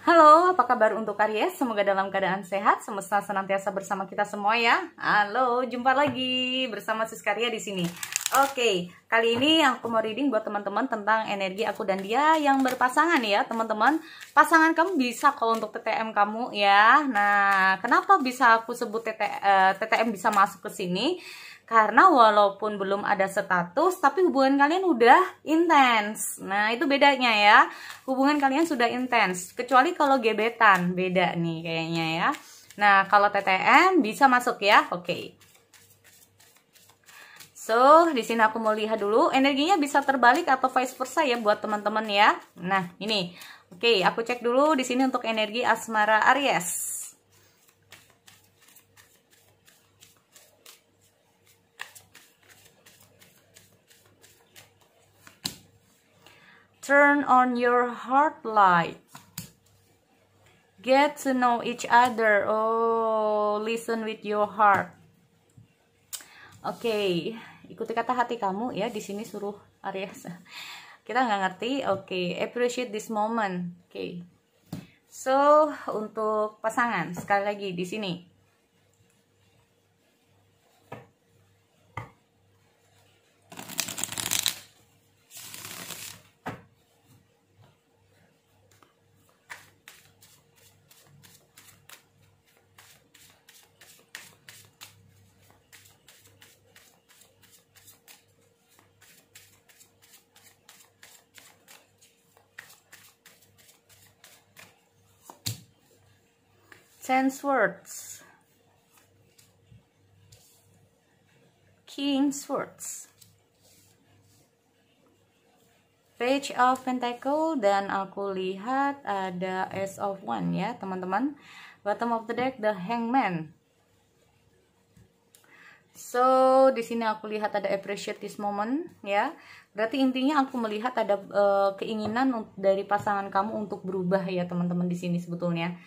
Halo, apa kabar untuk Aries? Semoga dalam keadaan sehat, semesta senantiasa bersama kita semua ya. Halo, jumpa lagi bersama Siskaria di sini. Oke, kali ini aku mau reading buat teman-teman tentang energi aku dan dia yang berpasangan ya, teman-teman. Pasangan kamu bisa kok untuk TTM kamu ya. Nah, kenapa bisa aku sebut TTM bisa masuk ke sini? Karena walaupun belum ada status, tapi hubungan kalian udah intens. Nah, itu bedanya ya. Hubungan kalian sudah intens. Kecuali kalau gebetan, beda nih kayaknya ya. Nah, kalau TTM bisa masuk ya. Oke. So, di sini aku mau lihat dulu. Energinya bisa terbalik atau vice versa ya buat teman-teman ya. Nah, ini. Oke, aku cek dulu di sini untuk energi asmara Aries. Turn on your heart light. Get to know each other. Oh, listen with your heart. Oke, ikuti kata hati kamu ya. Di sini suruh Aries. Kita nggak ngerti. Oke, appreciate this moment. Oke. So, untuk pasangan sekali lagi di sini. Ten Swords, King Swords, Page of Pentacle, dan aku lihat ada Ace of Wands ya teman-teman. Bottom of the deck, the Hangman. So di sini aku lihat ada appreciate this moment ya. Berarti intinya aku melihat ada keinginan dari pasangan kamu untuk berubah ya teman-teman di sini sebetulnya.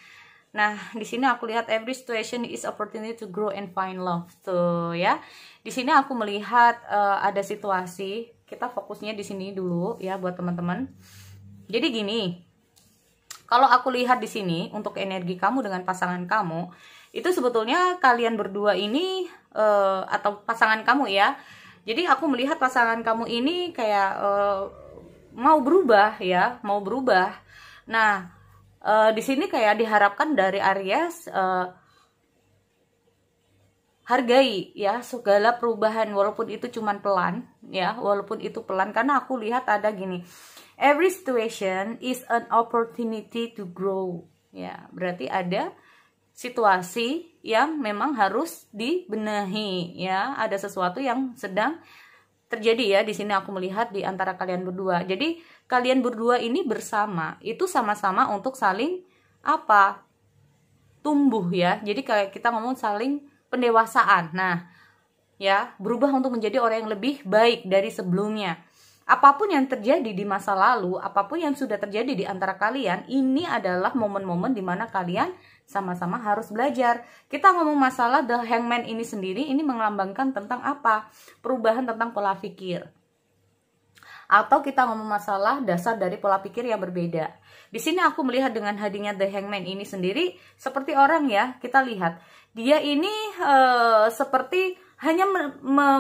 Nah, di sini aku lihat every situation is opportunity to grow and find love. Tuh ya. Di sini aku melihat ada situasi. Kita fokusnya di sini dulu ya buat teman-teman. Jadi gini. Kalau aku lihat di sini untuk energi kamu dengan pasangan kamu, itu sebetulnya kalian berdua ini atau pasangan kamu ya. Jadi aku melihat pasangan kamu ini kayak mau berubah ya, mau berubah. Nah, di sini kayak diharapkan dari Aries hargai ya segala perubahan walaupun itu cuman pelan ya, walaupun itu pelan, karena aku lihat ada gini, every situation is an opportunity to grow ya. Berarti ada situasi yang memang harus dibenahi ya, ada sesuatu yang sedang terjadi ya. Di sini aku melihat di antara kalian berdua. Jadi kalian berdua ini bersama itu sama-sama untuk saling apa? Tumbuh ya. Jadi kayak kita ngomong saling pendewasaan. Nah, ya, berubah untuk menjadi orang yang lebih baik dari sebelumnya. Apapun yang terjadi di masa lalu, apapun yang sudah terjadi di antara kalian, ini adalah momen-momen dimana kalian sama-sama harus belajar. Kita ngomong masalah The Hangman ini sendiri, ini melambangkan tentang apa? Perubahan tentang pola pikir. Atau kita ngomong masalah dasar dari pola pikir yang berbeda. Di sini aku melihat dengan hadirnya The Hangman ini sendiri, seperti orang ya, kita lihat. Dia ini seperti hanya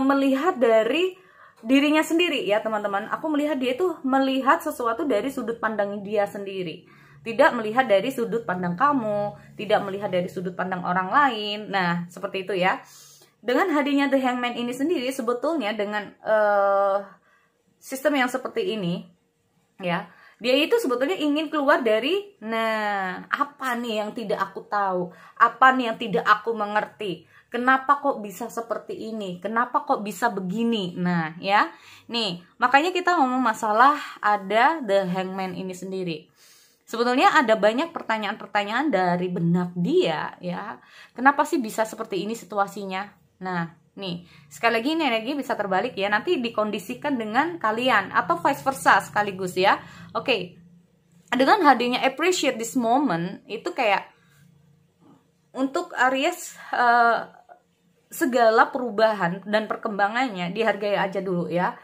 melihat dari dirinya sendiri ya teman-teman. Aku melihat dia itu melihat sesuatu dari sudut pandang dia sendiri. Tidak melihat dari sudut pandang kamu, tidak melihat dari sudut pandang orang lain. Nah, seperti itu ya. Dengan hadirnya The Hangman ini sendiri, sebetulnya dengan sistem yang seperti ini, ya, dia itu sebetulnya ingin keluar dari, nah, apa nih yang tidak aku tahu, apa nih yang tidak aku mengerti, kenapa kok bisa seperti ini, kenapa kok bisa begini. Nah ya, nih makanya kita ngomong masalah ada The Hangman ini sendiri. Sebetulnya ada banyak pertanyaan-pertanyaan dari benak dia ya, kenapa sih bisa seperti ini situasinya. Nah nih, sekali lagi ini energi bisa terbalik ya, nanti dikondisikan dengan kalian atau vice versa sekaligus ya. Oke, dengan hadirnya appreciate this moment, itu kayak untuk Aries segala perubahan dan perkembangannya dihargai aja dulu ya.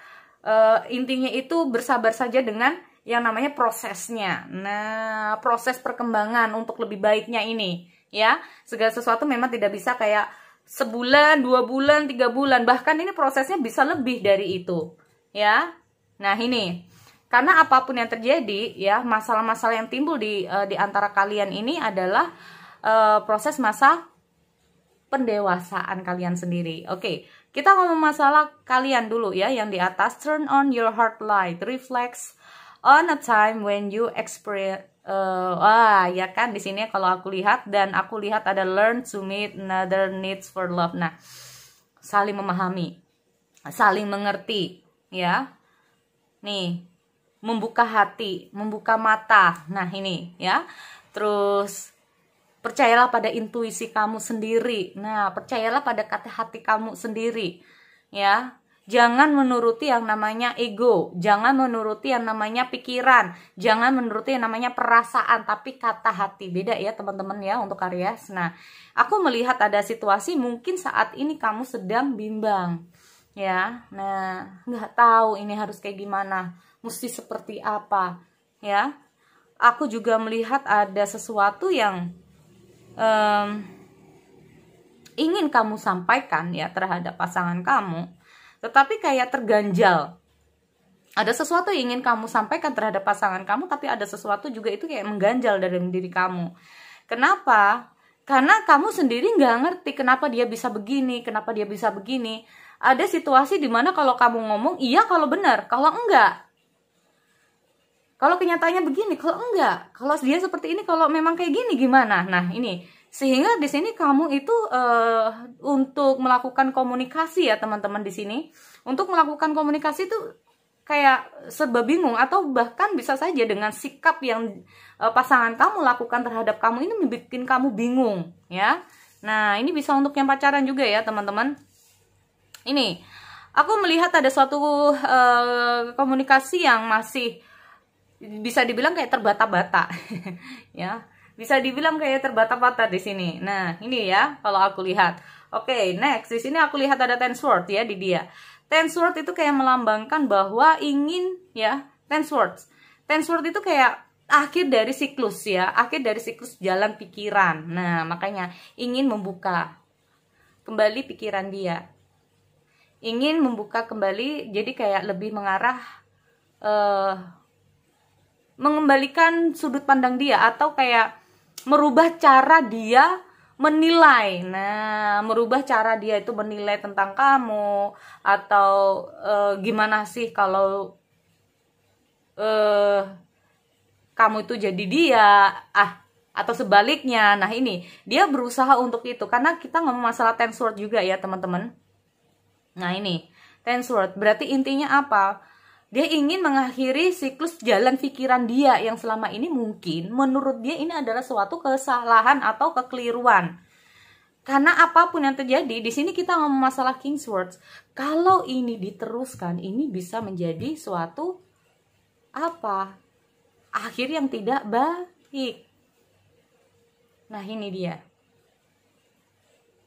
Intinya itu bersabar saja dengan yang namanya prosesnya. Nah, proses perkembangan untuk lebih baiknya ini, ya. Segala sesuatu memang tidak bisa kayak sebulan, 2 bulan, 3 bulan, bahkan ini prosesnya bisa lebih dari itu, ya. Nah, ini karena apapun yang terjadi, ya, masalah-masalah yang timbul di antara kalian ini adalah proses masa pendewasaan kalian sendiri. Oke, kita ngomong masalah kalian dulu ya, yang di atas. Turn on your heart light, reflects on a time when you experience, ya kan di sini kalau aku lihat, dan aku lihat ada learn to meet another needs for love. Nah, saling memahami, saling mengerti, ya. Nih, membuka hati, membuka mata. Nah, ini ya. Terus percayalah pada intuisi kamu sendiri. Nah, percayalah pada kata hati kamu sendiri, ya. Jangan menuruti yang namanya ego, jangan menuruti yang namanya pikiran, jangan menuruti yang namanya perasaan, tapi kata hati. Beda ya teman-teman ya untuk Aries. Nah, aku melihat ada situasi mungkin saat ini kamu sedang bimbang, ya. Nah, nggak tahu ini harus kayak gimana, mesti seperti apa, ya. Aku juga melihat ada sesuatu yang ingin kamu sampaikan ya terhadap pasangan kamu, tetapi kayak terganjal. Ada sesuatu yang ingin kamu sampaikan terhadap pasangan kamu, tapi ada sesuatu juga itu kayak mengganjal dalam diri kamu. Kenapa? Karena kamu sendiri nggak ngerti kenapa dia bisa begini, kenapa dia bisa begini. Ada situasi dimana kalau kamu ngomong iya kalau benar, kalau enggak, kalau kenyataannya begini, kalau enggak, kalau dia seperti ini, kalau memang kayak gini gimana? Nah, ini sehingga di sini kamu itu untuk melakukan komunikasi ya teman-teman, di sini untuk melakukan komunikasi itu kayak serba bingung, atau bahkan bisa saja dengan sikap yang pasangan kamu lakukan terhadap kamu ini membuat kamu bingung, ya. Nah, ini bisa untuk yang pacaran juga ya teman-teman. Ini aku melihat ada suatu komunikasi yang masih bisa dibilang kayak terbata-bata ya, bisa dibilang kayak terbata-bata di sini. Nah, ini ya kalau aku lihat. Oke, next di sini aku lihat ada Ten Swords ya di dia. Ten Swords itu kayak melambangkan bahwa ingin ya, Ten Swords. Ten Swords itu kayak akhir dari siklus ya, akhir dari siklus jalan pikiran. Nah, makanya ingin membuka kembali pikiran dia. Ingin membuka kembali, jadi kayak lebih mengarah mengembalikan sudut pandang dia, atau kayak merubah cara dia menilai. Nah, merubah cara dia itu menilai tentang kamu, atau gimana sih kalau kamu itu jadi dia, atau sebaliknya. Nah, ini dia berusaha untuk itu, karena kita ngomong masalah Ten Swords juga ya teman-teman. Nah, ini Ten Swords berarti intinya apa? Dia ingin mengakhiri siklus jalan pikiran dia yang selama ini mungkin menurut dia ini adalah suatu kesalahan atau kekeliruan. Karena apapun yang terjadi, di sini kita ngomong masalah King Swords. Kalau ini diteruskan, ini bisa menjadi suatu apa? Akhir yang tidak baik. Nah, ini dia.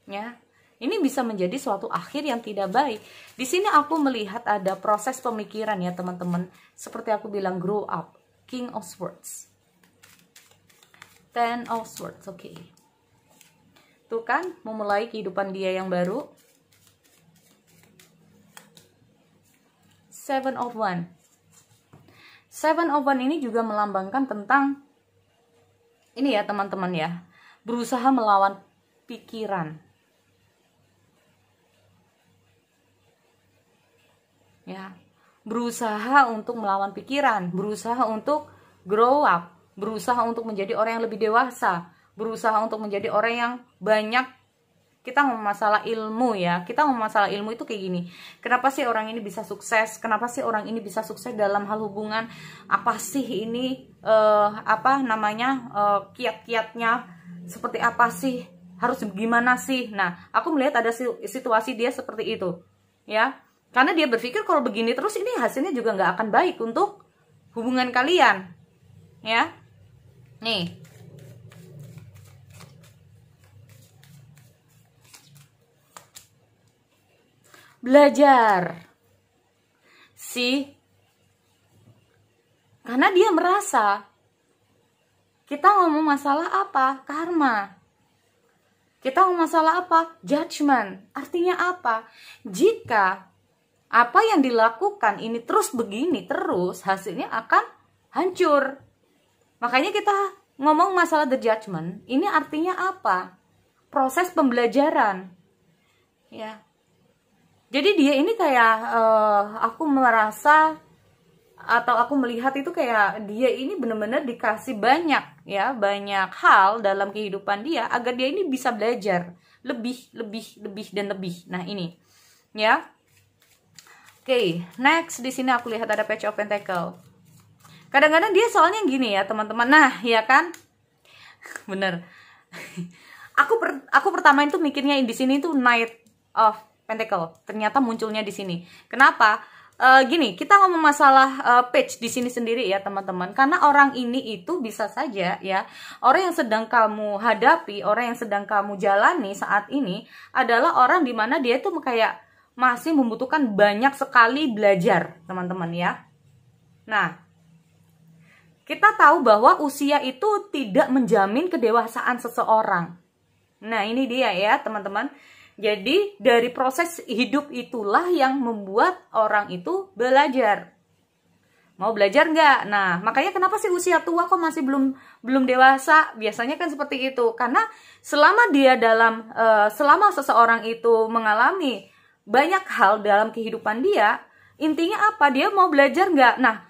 Ya. Ini bisa menjadi suatu akhir yang tidak baik. Di sini aku melihat ada proses pemikiran ya teman-teman. Seperti aku bilang, grow up. King of Swords. Ten of Swords, oke. Tuh kan, memulai kehidupan dia yang baru. Seven of Wands. Seven of Wands ini juga melambangkan tentang ini ya teman-teman ya. Berusaha melawan pikiran. Ya, berusaha untuk melawan pikiran, berusaha untuk grow up, berusaha untuk menjadi orang yang lebih dewasa, berusaha untuk menjadi orang yang banyak. Kita ngomong masalah ilmu ya, kita ngomong masalah ilmu itu kayak gini. Kenapa sih orang ini bisa sukses? Kenapa sih orang ini bisa sukses dalam hal hubungan? Apa sih ini kiat-kiatnya seperti apa sih? Harus gimana sih? Nah, aku melihat ada situasi dia seperti itu, ya. Karena dia berpikir kalau begini terus ini hasilnya juga nggak akan baik untuk hubungan kalian, ya. Nih, belajar si Karena dia merasa, kita ngomong masalah apa? Karma. Kita ngomong masalah apa? Judgment. Artinya apa? Jika apa yang dilakukan ini terus begini terus, hasilnya akan hancur. Makanya kita ngomong masalah the judgment. Ini artinya apa? Proses pembelajaran. Ya. Jadi dia ini kayak aku merasa atau aku melihat itu kayak dia ini benar-benar dikasih banyak ya, banyak hal dalam kehidupan dia agar dia ini bisa belajar lebih dan lebih. Nah, ini ya. Oke, next di sini aku lihat ada Page of Pentacle. Kadang-kadang dia soalnya gini ya, teman-teman. Nah, ya kan? Bener. Aku pertama itu mikirnya di sini tuh Knight of Pentacle. Ternyata munculnya di sini. Kenapa? Gini, kita ngomong masalah page di sini sendiri ya, teman-teman. Karena orang ini itu bisa saja ya, orang yang sedang kamu hadapi, orang yang sedang kamu jalani saat ini adalah orang dimana dia itu kayak masih membutuhkan banyak sekali belajar, teman-teman ya. Nah, kita tahu bahwa usia itu tidak menjamin kedewasaan seseorang. Nah, ini dia ya, teman-teman. Jadi, dari proses hidup itulah yang membuat orang itu belajar. Mau belajar nggak? Nah, makanya kenapa sih usia tua kok masih belum dewasa? Biasanya kan seperti itu. Karena selama dia selama seseorang itu mengalami banyak hal dalam kehidupan dia, intinya apa? Dia mau belajar nggak? Nah,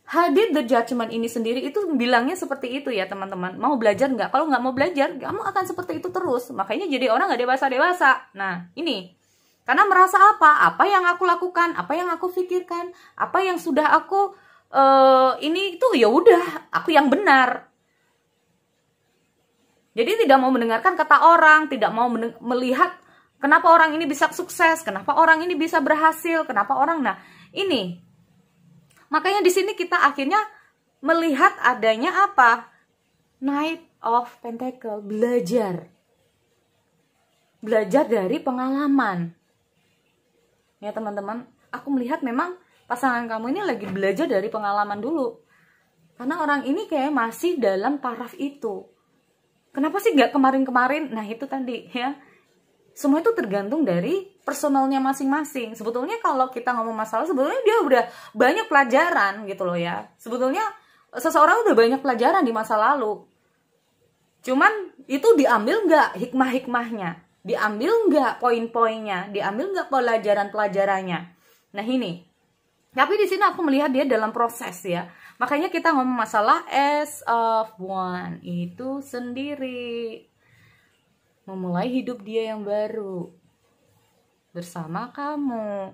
hadir the judgment ini sendiri itu bilangnya seperti itu ya, teman-teman. Mau belajar nggak? Kalau nggak mau belajar, kamu akan seperti itu terus. Makanya jadi orang nggak dewasa-dewasa. Nah, ini. Karena merasa apa? Apa yang aku lakukan? Apa yang aku pikirkan? Apa yang sudah aku ini itu ya udah, aku yang benar. Jadi tidak mau mendengarkan kata orang, tidak mau melihat kenapa orang ini bisa sukses, kenapa orang ini bisa berhasil, kenapa orang. Nah, ini. Makanya di sini kita akhirnya melihat adanya apa? Knight of Pentacle, belajar. Belajar dari pengalaman. Ya, teman-teman, aku melihat memang pasangan kamu ini lagi belajar dari pengalaman dulu. Karena orang ini kayak masih dalam taraf itu. Kenapa sih nggak kemarin-kemarin? Nah, itu tadi ya. Semua itu tergantung dari personalnya masing-masing. Sebetulnya kalau kita ngomong masalah, sebetulnya dia udah banyak pelajaran gitu loh ya. Sebetulnya seseorang udah banyak pelajaran di masa lalu. Cuman itu diambil nggak hikmah-hikmahnya? Diambil nggak poin-poinnya? Diambil nggak pelajaran-pelajarannya? Nah, ini. Tapi di sini aku melihat dia dalam proses ya. Makanya kita ngomong masalah Ace of Wands itu sendiri. Memulai hidup dia yang baru bersama kamu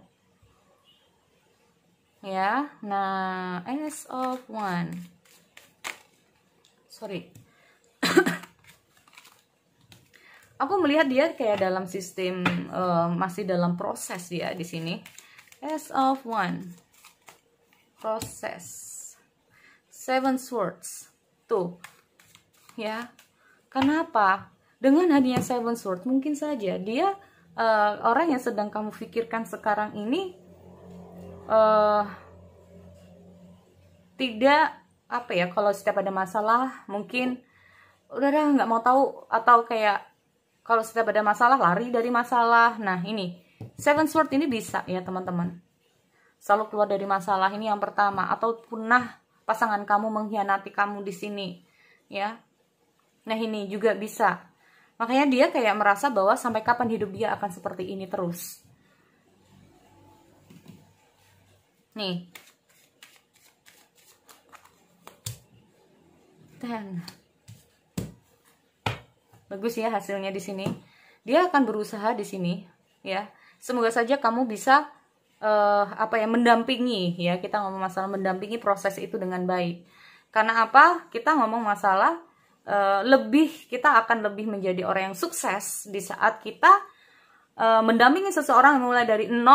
ya. Nah, Ace of Wands, sorry. Aku melihat dia kayak dalam sistem masih dalam proses ya di sini. Ace of Wands, proses. Seven Swords tuh ya. Kenapa? Dengan hadiah Seven Swords, mungkin saja dia orang yang sedang kamu pikirkan sekarang ini tidak apa ya, kalau setiap ada masalah mungkin udah nggak mau tahu, atau kayak kalau setiap ada masalah lari dari masalah. Nah, ini Seven Swords ini bisa ya, teman-teman, selalu keluar dari masalah. Ini yang pertama. Atau punah pasangan kamu mengkhianati kamu di sini ya. Nah, ini juga bisa. Makanya dia kayak merasa bahwa sampai kapan hidup dia akan seperti ini terus. Nih. 10. Bagus ya hasilnya di sini. Dia akan berusaha di sini ya. Semoga saja kamu bisa mendampingi ya. Kita ngomong masalah mendampingi proses itu dengan baik. Karena apa? Kita ngomong masalah kita akan lebih menjadi orang yang sukses di saat kita mendampingi seseorang mulai dari 0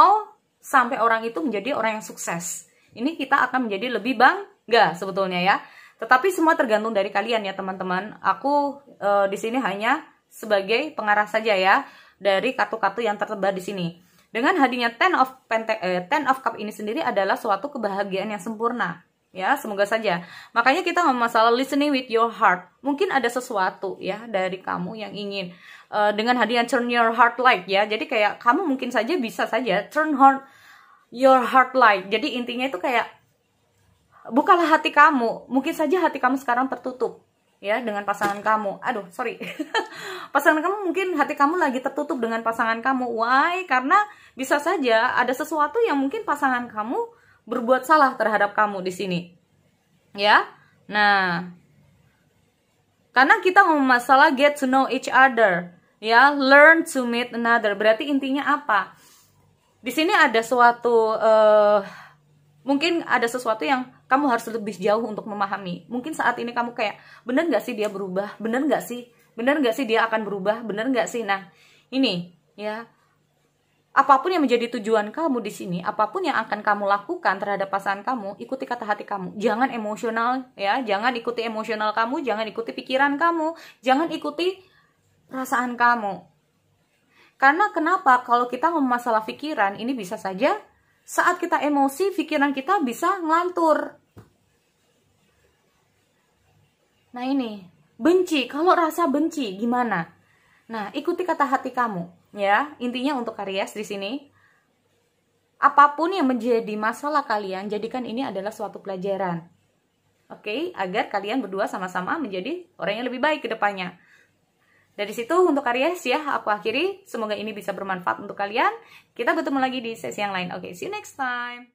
sampai orang itu menjadi orang yang sukses. Ini kita akan menjadi lebih bangga sebetulnya ya. Tetapi semua tergantung dari kalian ya, teman-teman. Aku di sini hanya sebagai pengarah saja ya dari kartu-kartu yang tersebar di sini. Dengan hadirnya Ten of Cup ini sendiri adalah suatu kebahagiaan yang sempurna Ya, semoga saja. Makanya kita ngomong masalah listening with your heart. Mungkin ada sesuatu ya dari kamu yang ingin dengan hadiah turn your heart light ya. Jadi kayak kamu mungkin saja bisa saja turn your heart light. Jadi intinya itu kayak bukalah hati kamu. Mungkin saja hati kamu sekarang tertutup ya dengan pasangan kamu. Aduh, sorry. Pasangan kamu mungkin hati kamu lagi tertutup dengan pasangan kamu. Why? Karena bisa saja ada sesuatu yang mungkin pasangan kamu berbuat salah terhadap kamu di sini. Ya. Nah, karena kita ngomong masalah get to know each other, ya, learn to meet another. Berarti intinya apa? Di sini ada suatu mungkin ada sesuatu yang kamu harus lebih jauh untuk memahami. Mungkin saat ini kamu kayak, bener gak sih dia berubah? Bener gak sih? Bener gak sih dia akan berubah? Bener gak sih? Nah, ini ya, apapun yang menjadi tujuan kamu di sini, apapun yang akan kamu lakukan terhadap pasangan kamu, ikuti kata hati kamu. Jangan emosional ya, jangan ikuti emosional kamu, jangan ikuti pikiran kamu, jangan ikuti perasaan kamu. Karena kenapa? Kalau kita ngomong masalah pikiran, ini bisa saja saat kita emosi, pikiran kita bisa ngelantur. Nah ini, benci. Kalau rasa benci, gimana? Nah, ikuti kata hati kamu, ya. Intinya untuk Aries di sini, apapun yang menjadi masalah kalian, jadikan ini adalah suatu pelajaran. Oke, agar kalian berdua sama-sama menjadi orang yang lebih baik ke depannya. Dari situ untuk Aries ya, aku akhiri. Semoga ini bisa bermanfaat untuk kalian. Kita bertemu lagi di sesi yang lain. Oke, see you next time.